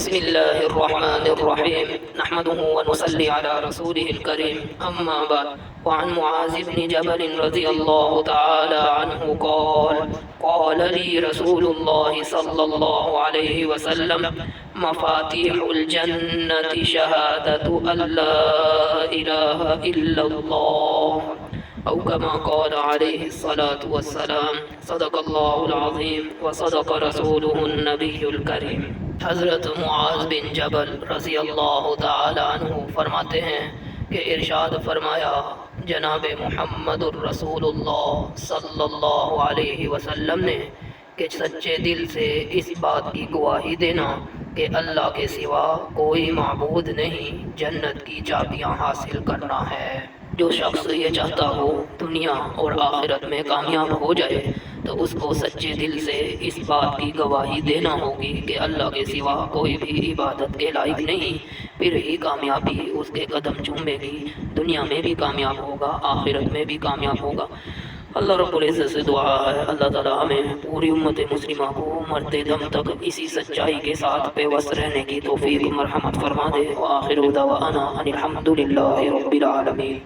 بسم الله الرحمن الرحيم نحمده ونصلي على رسوله الكريم أما بعد وعن معاذ بن جبل رضي الله تعالى عنه قال لي رسول الله صلى الله عليه وسلم مفاتيح الجنة شهادة أن لا إله إلا الله أو كما قال عليه الصلاة والسلام صدق الله العظيم وصدق رسوله النبي الكريم۔ حضرت معاذ بن جبل رضی اللہ تعالی عنہ فرماتے ہیں کہ ارشاد فرمایا جناب محمد الرسول اللہ صلی اللہ علیہ وسلم نے کہ سچے دل سے اس بات کی گواہی دینا کہ اللہ کے سوا کوئی معبود نہیں جنت کی چابیاں حاصل کرنا ہے۔ جو شخص یہ چاہتا ہو دنیا اور آخرت میں کامیاب ہو جائے تو اس کو سچے دل سے اس بات کی گواہی دینا ہوگی کہ اللہ کے سوا کوئی بھی عبادت کے لائق نہیں، پھر ہی کامیابی اس کے قدم چومے گی، دنیا میں بھی کامیاب ہوگا آخرت میں بھی کامیاب ہوگا۔ اللہ رب العزت سے دعا ہے اللہ تعالی ہمیں پوری امت مسلمہ کو مرتے دم تک اسی سچائی کے ساتھ پیوست رہنے کی توفیق مرحمت فرما دے۔ وآخر دعوانا ان الحمد للہ رب العالمین۔